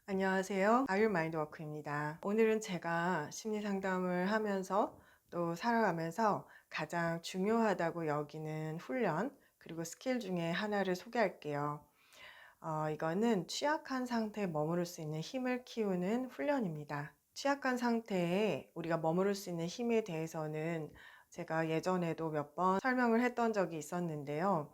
안녕하세요. 아유마인드워크입니다. 오늘은 제가 심리 상담을 하면서 또 살아가면서 가장 중요하다고 여기는 훈련 그리고 스킬 중에 하나를 소개할게요. 이거는 취약한 상태에 머무를 수 있는 힘을 키우는 훈련입니다. 취약한 상태에 우리가 머무를 수 있는 힘에 대해서는 제가 예전에도 몇 번 설명을 했던 적이 있었는데요.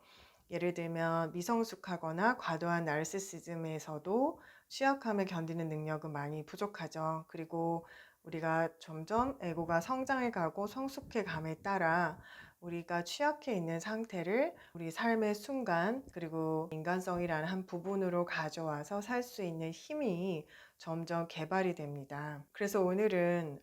예를 들면 미성숙하거나 과도한 나르시시즘에서도 취약함을 견디는 능력은 많이 부족하죠. 그리고 우리가 점점 에고가 성장해 가고 성숙해 감에 따라 우리가 취약해 있는 상태를 우리 삶의 순간 그리고 인간성이라는 한 부분으로 가져와서 살 수 있는 힘이 점점 개발이 됩니다. 그래서 오늘은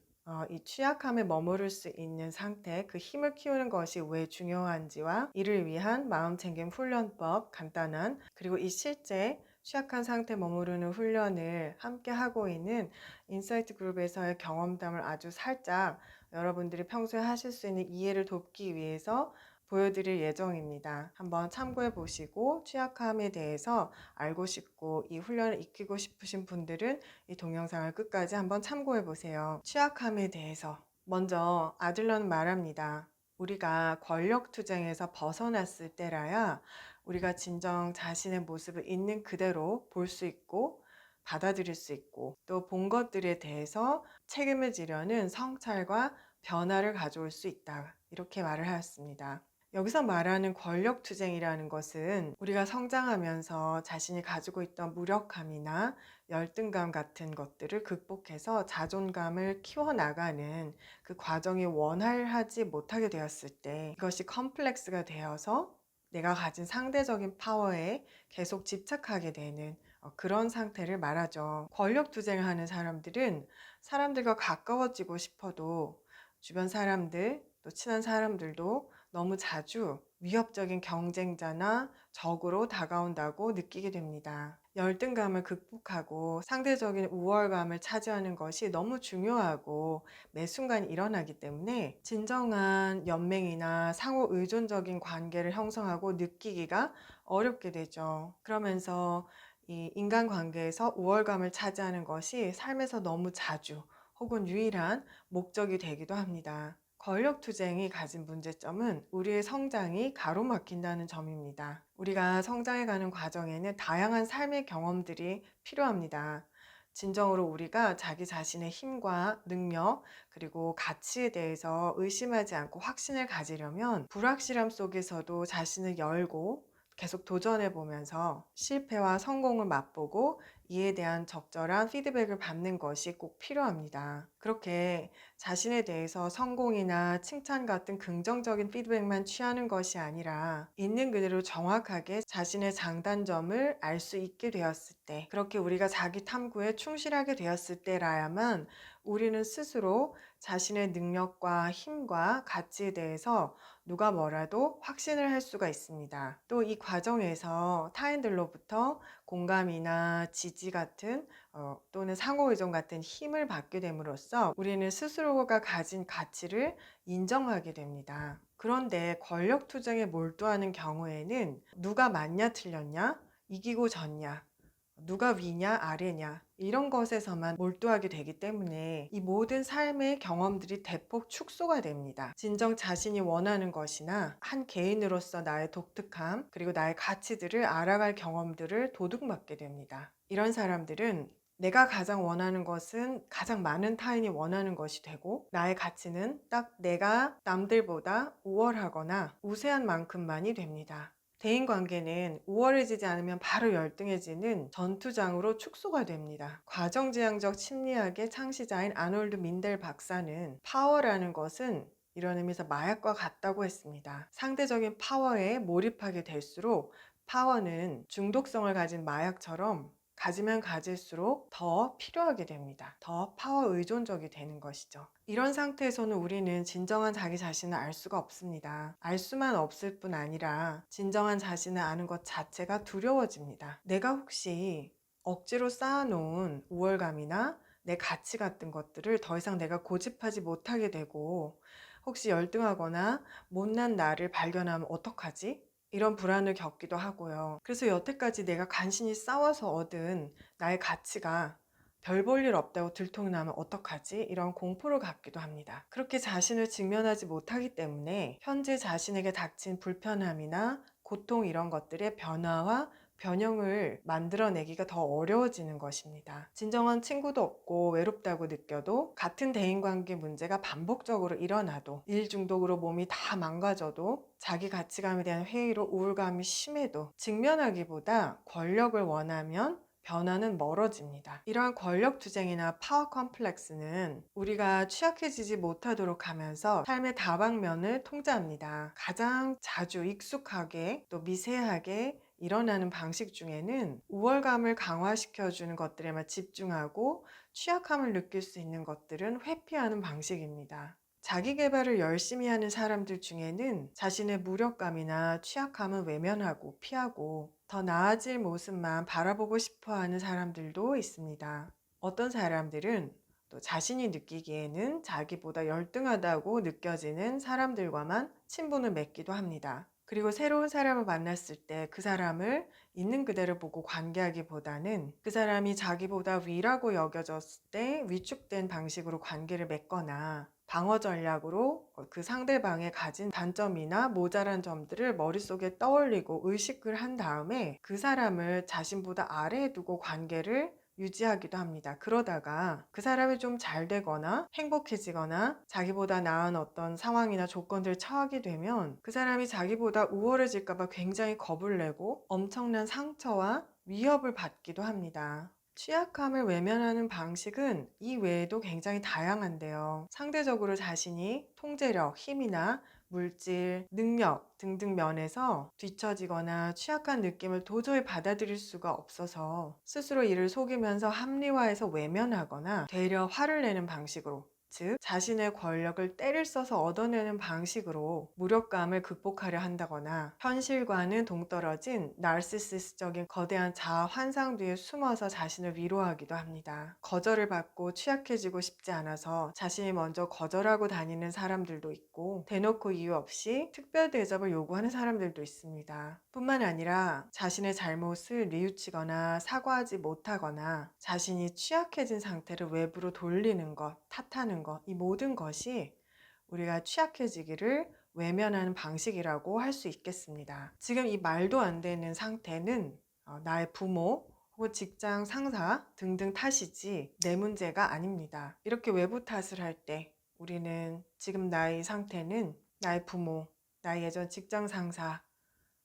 이 취약함에 머무를 수 있는 상태, 그 힘을 키우는 것이 왜 중요한지와 이를 위한 마음챙김 훈련법 간단한 그리고 이 실제 취약한 상태에 머무르는 훈련을 함께 하고 있는 인사이트 그룹에서의 경험담을 아주 살짝 여러분들이 평소에 하실 수 있는 이해를 돕기 위해서 보여드릴 예정입니다. 한번 참고해 보시고 취약함에 대해서 알고 싶고 이 훈련을 익히고 싶으신 분들은 이 동영상을 끝까지 한번 참고해 보세요. 취약함에 대해서 먼저 아들러는 말합니다. 우리가 권력투쟁에서 벗어났을 때라야 우리가 진정 자신의 모습을 있는 그대로 볼 수 있고 받아들일 수 있고 또 본 것들에 대해서 책임을 지려는 성찰과 변화를 가져올 수 있다. 이렇게 말을 하였습니다. 여기서 말하는 권력투쟁이라는 것은 우리가 성장하면서 자신이 가지고 있던 무력감이나 열등감 같은 것들을 극복해서 자존감을 키워나가는 그 과정이 원활하지 못하게 되었을 때 이것이 컴플렉스가 되어서 내가 가진 상대적인 파워에 계속 집착하게 되는 그런 상태를 말하죠. 권력투쟁을 하는 사람들은 사람들과 가까워지고 싶어도 주변 사람들, 또 친한 사람들도 너무 자주 위협적인 경쟁자나 적으로 다가온다고 느끼게 됩니다. 열등감을 극복하고 상대적인 우월감을 차지하는 것이 너무 중요하고 매 순간 일어나기 때문에 진정한 연맹이나 상호 의존적인 관계를 형성하고 느끼기가 어렵게 되죠. 그러면서 이 인간관계에서 우월감을 차지하는 것이 삶에서 너무 자주 혹은 유일한 목적이 되기도 합니다. 권력투쟁이 가진 문제점은 우리의 성장이 가로막힌다는 점입니다. 우리가 성장해가는 과정에는 다양한 삶의 경험들이 필요합니다. 진정으로 우리가 자기 자신의 힘과 능력 그리고 가치에 대해서 의심하지 않고 확신을 가지려면 불확실함 속에서도 자신을 열고 계속 도전해 보면서 실패와 성공을 맛보고 이에 대한 적절한 피드백을 받는 것이 꼭 필요합니다. 그렇게 자신에 대해서 성공이나 칭찬 같은 긍정적인 피드백만 취하는 것이 아니라 있는 그대로 정확하게 자신의 장단점을 알 수 있게 되었을 때, 그렇게 우리가 자기 탐구에 충실하게 되었을 때라야만 우리는 스스로 자신의 능력과 힘과 가치에 대해서 누가 뭐라도 확신을 할 수가 있습니다. 또 이 과정에서 타인들로부터 공감이나 지지 같은 또는 상호의존 같은 힘을 받게 됨으로써 우리는 스스로가 가진 가치를 인정하게 됩니다. 그런데 권력투쟁에 몰두하는 경우에는 누가 맞냐 틀렸냐, 이기고 졌냐, 누가 위냐 아래냐 이런 것에서만 몰두하게 되기 때문에 이 모든 삶의 경험들이 대폭 축소가 됩니다. 진정 자신이 원하는 것이나 한 개인으로서 나의 독특함 그리고 나의 가치들을 알아갈 경험들을 도둑맞게 됩니다. 이런 사람들은 내가 가장 원하는 것은 가장 많은 타인이 원하는 것이 되고 나의 가치는 딱 내가 남들보다 우월하거나 우세한 만큼만이 됩니다. 대인관계는 우월해지지 않으면 바로 열등해지는 전투장으로 축소가 됩니다. 과정지향적 심리학의 창시자인 아놀드 민델 박사는 파워라는 것은 이런 의미에서 마약과 같다고 했습니다. 상대적인 파워에 몰입하게 될수록 파워는 중독성을 가진 마약처럼 가지면 가질수록 더 필요하게 됩니다. 더 파워 의존적이 되는 것이죠. 이런 상태에서는 우리는 진정한 자기 자신을 알 수가 없습니다. 알 수만 없을 뿐 아니라 진정한 자신을 아는 것 자체가 두려워집니다. 내가 혹시 억지로 쌓아놓은 우월감이나 내 가치 같은 것들을 더 이상 내가 고집하지 못하게 되고 혹시 열등하거나 못난 나를 발견하면 어떡하지? 이런 불안을 겪기도 하고요. 그래서 여태까지 내가 간신히 싸워서 얻은 나의 가치가 별 볼 일 없다고 들통나면 어떡하지? 이런 공포를 갖기도 합니다. 그렇게 자신을 직면하지 못하기 때문에 현재 자신에게 닥친 불편함이나 고통 이런 것들의 변화와 변형을 만들어내기가 더 어려워지는 것입니다. 진정한 친구도 없고 외롭다고 느껴도, 같은 대인관계 문제가 반복적으로 일어나도, 일 중독으로 몸이 다 망가져도, 자기 가치감에 대한 회의로 우울감이 심해도 직면하기보다 권력을 원하면 변화는 멀어집니다. 이러한 권력 투쟁이나 파워 컴플렉스는 우리가 취약해지지 못하도록 하면서 삶의 다방면을 통제합니다. 가장 자주 익숙하게 또 미세하게 일어나는 방식 중에는 우월감을 강화시켜주는 것들에만 집중하고 취약함을 느낄 수 있는 것들은 회피하는 방식입니다. 자기 개발을 열심히 하는 사람들 중에는 자신의 무력감이나 취약함은 외면하고 피하고 더 나아질 모습만 바라보고 싶어 하는 사람들도 있습니다. 어떤 사람들은 또 자신이 느끼기에는 자기보다 열등하다고 느껴지는 사람들과만 친분을 맺기도 합니다. 그리고 새로운 사람을 만났을 때 그 사람을 있는 그대로 보고 관계하기보다는 그 사람이 자기보다 위라고 여겨졌을 때 위축된 방식으로 관계를 맺거나 방어 전략으로 그 상대방의 가진 단점이나 모자란 점들을 머릿속에 떠올리고 의식을 한 다음에 그 사람을 자신보다 아래에 두고 관계를 유지하기도 합니다. 그러다가 그 사람이 좀 잘 되거나 행복해지거나 자기보다 나은 어떤 상황이나 조건들을 처하게 되면 그 사람이 자기보다 우월해질까봐 굉장히 겁을 내고 엄청난 상처와 위협을 받기도 합니다. 취약함을 외면하는 방식은 이 외에도 굉장히 다양한데요. 상대적으로 자신이 통제력, 힘이나 물질, 능력 등등 면에서 뒤처지거나 취약한 느낌을 도저히 받아들일 수가 없어서 스스로 이를 속이면서 합리화해서 외면하거나 되려 화를 내는 방식으로, 즉 자신의 권력을 때를 써서 얻어내는 방식으로 무력감을 극복하려 한다거나, 현실과는 동떨어진 나르시시스적인 거대한 자아 환상 뒤에 숨어서 자신을 위로하기도 합니다. 거절을 받고 취약해지고 싶지 않아서 자신이 먼저 거절하고 다니는 사람들도 있고, 대놓고 이유 없이 특별 대접을 요구하는 사람들도 있습니다. 뿐만 아니라 자신의 잘못을 뉘우치거나 사과하지 못하거나 자신이 취약해진 상태를 외부로 돌리는 것, 탓하는 것, 이 모든 것이 우리가 취약해지기를 외면하는 방식이라고 할 수 있겠습니다. 지금 이 말도 안 되는 상태는 나의 부모 혹은 직장 상사 등등 탓이지 내 문제가 아닙니다. 이렇게 외부 탓을 할 때 우리는 지금 나의 상태는 나의 부모, 나의 예전 직장 상사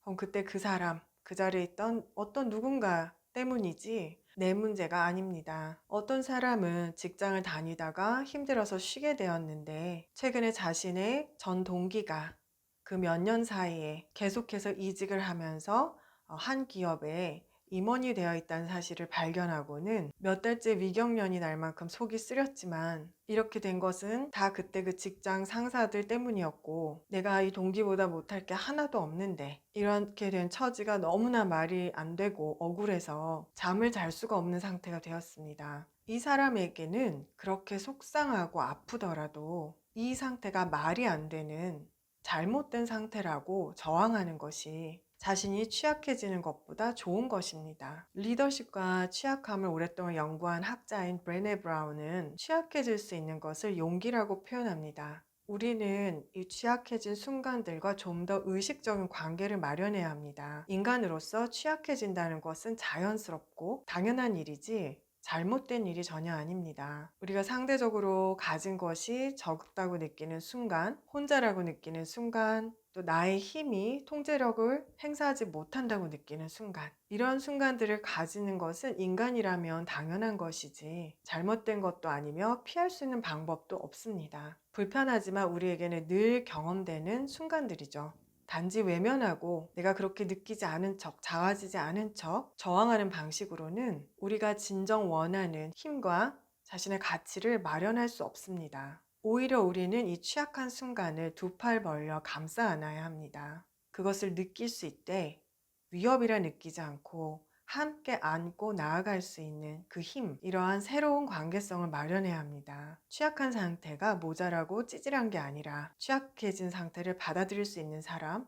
혹은 그때 그 사람, 그 자리에 있던 어떤 누군가 때문이지 내 문제가 아닙니다. 어떤 사람은 직장을 다니다가 힘들어서 쉬게 되었는데 최근에 자신의 전 동기가 그 몇 년 사이에 계속해서 이직을 하면서 한 기업에 임원이 되어 있다는 사실을 발견하고는 몇 달째 위경련이 날 만큼 속이 쓰렸지만, 이렇게 된 것은 다 그때 그 직장 상사들 때문이었고 내가 이 동기보다 못할 게 하나도 없는데 이렇게 된 처지가 너무나 말이 안 되고 억울해서 잠을 잘 수가 없는 상태가 되었습니다. 이 사람에게는 그렇게 속상하고 아프더라도 이 상태가 말이 안 되는 잘못된 상태라고 저항하는 것이 자신이 취약해지는 것보다 좋은 것입니다. 리더십과 취약함을 오랫동안 연구한 학자인 브레네 브라운은 취약해질 수 있는 것을 용기라고 표현합니다. 우리는 이 취약해진 순간들과 좀 더 의식적인 관계를 마련해야 합니다. 인간으로서 취약해진다는 것은 자연스럽고 당연한 일이지 잘못된 일이 전혀 아닙니다. 우리가 상대적으로 가진 것이 적다고 느끼는 순간, 혼자라고 느끼는 순간, 또 나의 힘이 통제력을 행사하지 못한다고 느끼는 순간, 이런 순간들을 가지는 것은 인간이라면 당연한 것이지 잘못된 것도 아니며 피할 수 있는 방법도 없습니다. 불편하지만 우리에게는 늘 경험되는 순간들이죠. 단지 외면하고 내가 그렇게 느끼지 않은 척, 작아지지 않은 척 저항하는 방식으로는 우리가 진정 원하는 힘과 자신의 가치를 마련할 수 없습니다. 오히려 우리는 이 취약한 순간을 두 팔 벌려 감싸 안아야 합니다. 그것을 느낄 수 있되 위협이라 느끼지 않고 함께 안고 나아갈 수 있는 그 힘, 이러한 새로운 관계성을 마련해야 합니다. 취약한 상태가 모자라고 찌질한 게 아니라 취약해진 상태를 받아들일 수 있는 사람,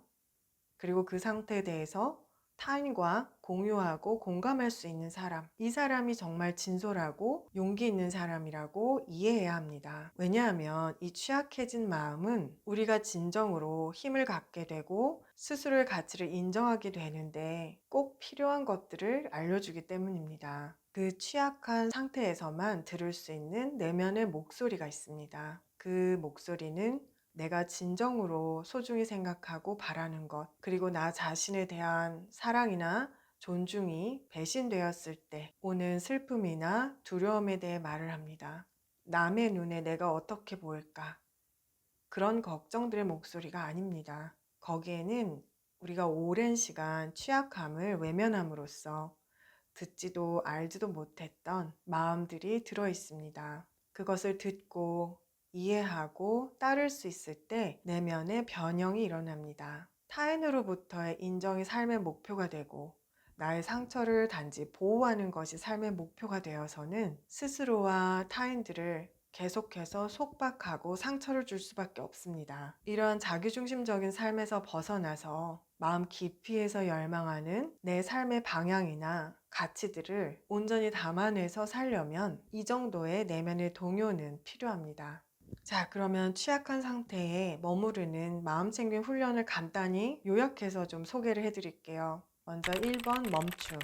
그리고 그 상태에 대해서 타인과 공유하고 공감할 수 있는 사람. 이 사람이 정말 진솔하고 용기 있는 사람이라고 이해해야 합니다. 왜냐하면 이 취약해진 마음은 우리가 진정으로 힘을 갖게 되고 스스로의 가치를 인정하게 되는데 꼭 필요한 것들을 알려주기 때문입니다. 그 취약한 상태에서만 들을 수 있는 내면의 목소리가 있습니다. 그 목소리는 내가 진정으로 소중히 생각하고 바라는 것, 그리고 나 자신에 대한 사랑이나 존중이 배신되었을 때 오는 슬픔이나 두려움에 대해 말을 합니다. 남의 눈에 내가 어떻게 보일까? 그런 걱정들의 목소리가 아닙니다. 거기에는 우리가 오랜 시간 취약함을 외면함으로써 듣지도 알지도 못했던 마음들이 들어 있습니다. 그것을 듣고 이해하고 따를 수 있을 때 내면의 변형이 일어납니다. 타인으로부터의 인정이 삶의 목표가 되고 나의 상처를 단지 보호하는 것이 삶의 목표가 되어서는 스스로와 타인들을 계속해서 속박하고 상처를 줄 수밖에 없습니다. 이러한 자기중심적인 삶에서 벗어나서 마음 깊이에서 열망하는 내 삶의 방향이나 가치들을 온전히 담아내서 살려면 이 정도의 내면의 동요는 필요합니다. 자, 그러면 취약한 상태에 머무르는 마음챙김 훈련을 간단히 요약해서 좀 소개를 해드릴게요. 먼저 1번 멈춤.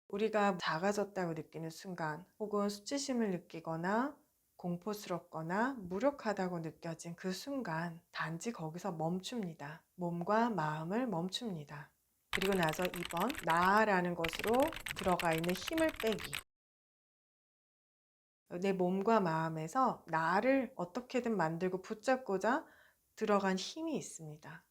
우리가 작아졌다고 느끼는 순간 혹은 수치심을 느끼거나 공포스럽거나 무력하다고 느껴진 그 순간 단지 거기서 멈춥니다. 몸과 마음을 멈춥니다. 그리고 나서 2번 나라는 것으로 들어가 있는 힘을 빼기. 내 몸과 마음에서 나를 어떻게든 만들고 붙잡고자 들어간 힘이 있습니다.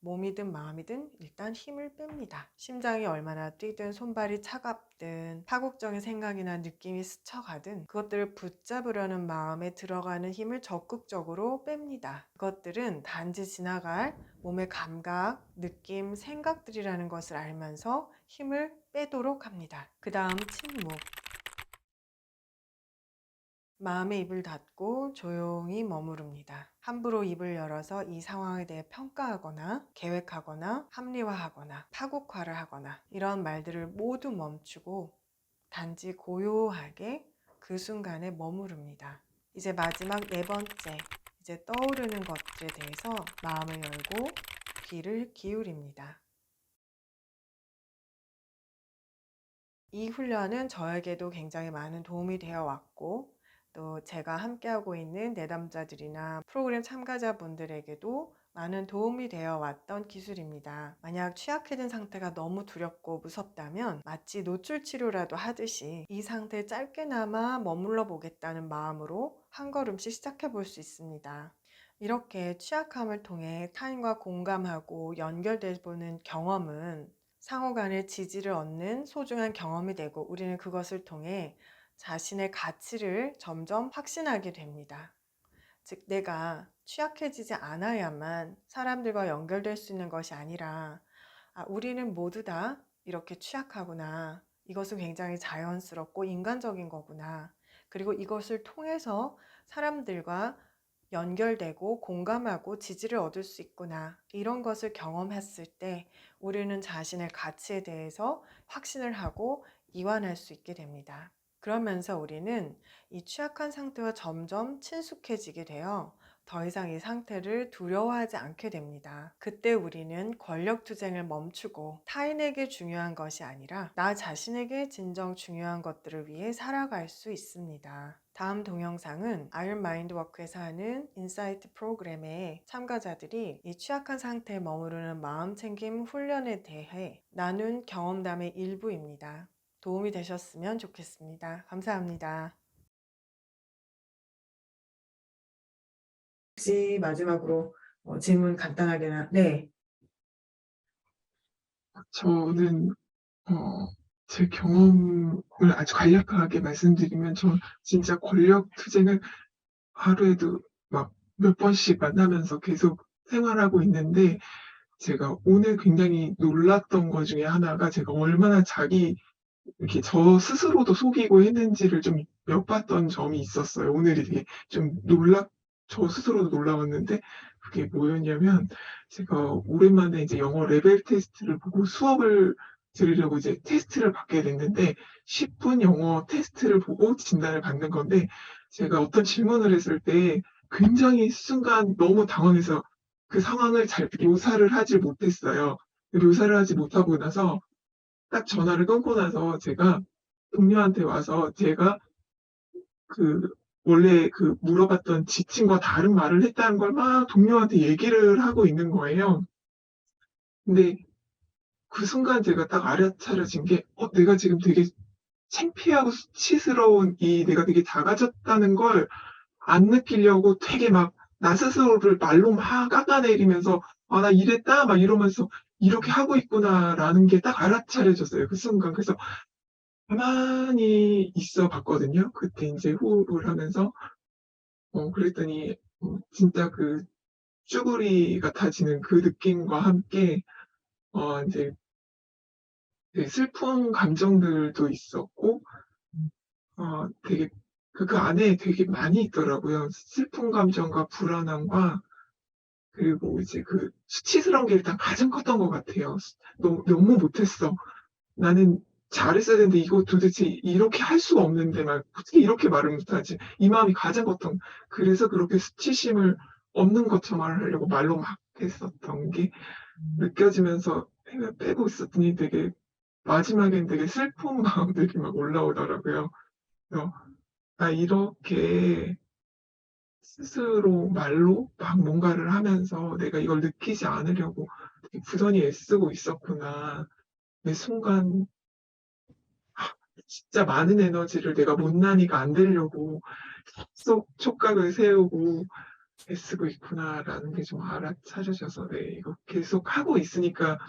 몸이든 마음이든 일단 힘을 뺍니다. 심장이 얼마나 뛰든 손발이 차갑든 파국적인 생각이나 느낌이 스쳐가든 그것들을 붙잡으려는 마음에 들어가는 힘을 적극적으로 뺍니다. 그것들은 단지 지나갈 몸의 감각, 느낌, 생각들이라는 것을 알면서 힘을 빼도록 합니다. 그 다음 침묵. 마음의 입을 닫고 조용히 머무릅니다. 함부로 입을 열어서 이 상황에 대해 평가하거나 계획하거나 합리화하거나 파국화를 하거나 이런 말들을 모두 멈추고 단지 고요하게 그 순간에 머무릅니다. 이제 마지막 네 번째, 이제 떠오르는 것들에 대해서 마음을 열고 귀를 기울입니다. 이 훈련은 저에게도 굉장히 많은 도움이 되어 왔고 또 제가 함께하고 있는 내담자들이나 프로그램 참가자분들에게도 많은 도움이 되어 왔던 기술입니다. 만약 취약해진 상태가 너무 두렵고 무섭다면 마치 노출 치료라도 하듯이 이 상태에 짧게나마 머물러 보겠다는 마음으로 한 걸음씩 시작해 볼 수 있습니다. 이렇게 취약함을 통해 타인과 공감하고 연결돼 보는 경험은 상호 간의 지지를 얻는 소중한 경험이 되고 우리는 그것을 통해 자신의 가치를 점점 확신하게 됩니다. 즉, 내가 취약해지지 않아야만 사람들과 연결될 수 있는 것이 아니라, 우리는 모두 다 이렇게 취약하구나. 이것은 굉장히 자연스럽고 인간적인 거구나. 그리고 이것을 통해서 사람들과 연결되고 공감하고 지지를 얻을 수 있구나. 이런 것을 경험했을 때 우리는 자신의 가치에 대해서 확신을 하고 이완할 수 있게 됩니다. 그러면서 우리는 이 취약한 상태와 점점 친숙해지게 되어 더 이상 이 상태를 두려워하지 않게 됩니다. 그때 우리는 권력투쟁을 멈추고 타인에게 중요한 것이 아니라 나 자신에게 진정 중요한 것들을 위해 살아갈 수 있습니다. 다음 동영상은 아이언 마인드워크에서 하는 인사이트 프로그램의 참가자들이 이 취약한 상태에 머무르는 마음챙김 훈련에 대해 나눈 경험담의 일부입니다. 도움이 되셨으면 좋겠습니다. 감사합니다. 혹시 마지막으로 질문 간단하게나, 네. 저는 어 제 경험을 아주 간략하게 말씀드리면 저 진짜 권력 투쟁을 하루에도 막 몇 번씩 만나면서 계속 생활하고 있는데 제가 오늘 굉장히 놀랐던 것 중에 하나가 제가 얼마나 이렇게 저 스스로도 속이고 했는지를 좀 엿봤던 점이 있었어요. 오늘이 되게 좀 저 스스로도 놀라웠는데 그게 뭐였냐면 제가 오랜만에 이제 영어 레벨 테스트를 보고 수업을 들으려고 이제 테스트를 받게 됐는데 10분 영어 테스트를 보고 진단을 받는 건데 제가 어떤 질문을 했을 때 굉장히 순간 너무 당황해서 그 상황을 잘 묘사를 하지 못했어요. 묘사를 하지 못하고 나서 딱 전화를 끊고 나서 제가 동료한테 와서 제가 그 원래 그 물어봤던 지침과 다른 말을 했다는 걸 막 동료한테 얘기를 하고 있는 거예요. 근데 그 순간 제가 딱 알아차려진 게 내가 지금 되게 창피하고 수치스러운 이 내가 되게 작아졌다는 걸 안 느끼려고 되게 막 나 스스로를 말로 막 깎아내리면서 '아 나 이랬다.' 막 이러면서 '이렇게 하고 있구나.'라는 게 딱 알아차려졌어요 그 순간. 그래서 가만히 있어 봤거든요. 그때 인제 호흡을 하면서. 그랬더니 진짜 그 쭈구리 같아지는 그 느낌과 함께 인제 되게 슬픈 감정들도 있었고 되게 그 안에 되게 많이 있더라고요. 슬픈 감정과 불안함과 그리고 이제 그 수치스러운 게 일단 가장 컸던 것 같아요. 너무 못했어. 나는 잘했어야 되는데 이거 도대체 이렇게 할 수가 없는데 막 어떻게 이렇게 말을 못하지. 이 마음이 가장 컸던 그래서 그렇게 수치심을 없는 것처럼 말을 하려고 말로 막 했었던 게 느껴지면서 힘을 빼고 있었더니 되게 마지막엔 되게 슬픈 마음들이 막 올라오더라고요. 그래서 '나 이렇게 스스로 말로 막 뭔가를 하면서 내가 이걸 느끼지 않으려고 되게 부단히 애쓰고 있었구나. 매 순간 진짜 많은 에너지를 내가 못난이가 안 되려고 계속 촉각을 세우고 애쓰고 있구나.'라는 게 좀 알아차려져서 네 이거 계속 하고 있으니까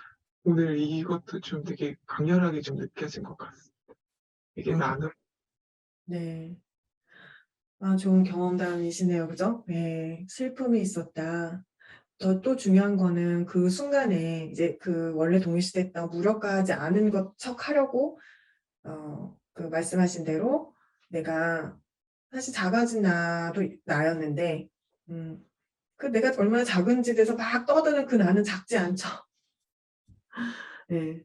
오늘 이것도 좀 되게 강렬하게 좀 느껴진 것 같습니다. 이게 아 나는 네. 아 좋은 경험담이시네요. 그죠? 네. 슬픔이 있었다. 또 중요한 거는 그 순간에 이제 그 원래 동일시됐던 무력화하지 않은 것 척하려고 그 말씀하신 대로 내가 사실 작아진 나였는데 음 그 내가 얼마나 작은지 대해서 막 떠드는 그 나는 작지 않죠. 네.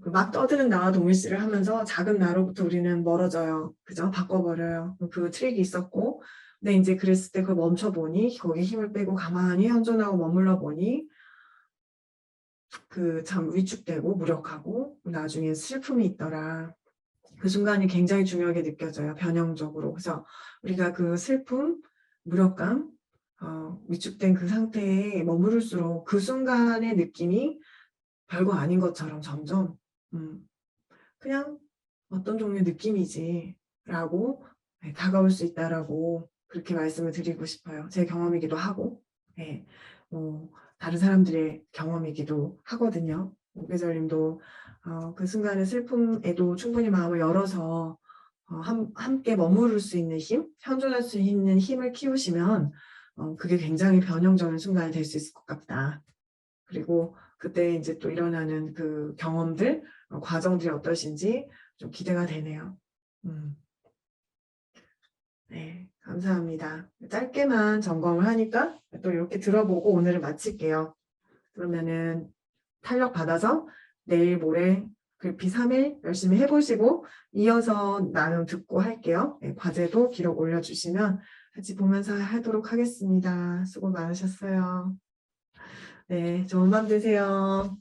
그 막 떠드는 나와 동일시를 하면서 작은 나로부터 우리는 멀어져요. 그죠? 바꿔버려요. 그 트릭이 있었고 근데 인제 그랬을 때 그걸 멈춰 보니 거기에 힘을 빼고 가만히 현존하고 머물러 보니 그 참 위축되고 무력하고 나중에 슬픔이 있더라. 그 순간이 굉장히 중요하게 느껴져요, 변형적으로. 그래서 우리가 그 슬픔, 무력감, 위축된 그 상태에 머무를수록 그 순간의 느낌이 별거 아닌 것처럼 점점 음 '그냥 어떤 종류의 느낌이지.'라고 네 다가올 수 있다라고 그렇게 말씀을 드리고 싶어요. 제 경험이기도 하고 예 뭐 다른 사람들의 경험이기도 하거든요. 오계절 님도 그 순간의 슬픔에도 충분히 마음을 열어서 함께 머무를 수 있는 힘, 현존할 수 있는 힘을 키우시면 그게 굉장히 변형적인 순간이 될 수 있을 것 같다. 그리고 그때 인제 또 일어나는 그 경험들 과정들이 어떠신지 좀 기대가 되네요. 음 네. 감사합니다. 짧게만 점검을 하니까 또 요렇게 들어보고 오늘은 마칠게요. 그러면은 탄력 받아서 내일 모레 글피 3일 열심히 해 보시고 이어서 나눔 듣고 할게요. 네 과제도 기록 올려 주시면 같이 보면서 하도록 하겠습니다. 수고 많으셨어요. 네. 좋은 밤 되세요.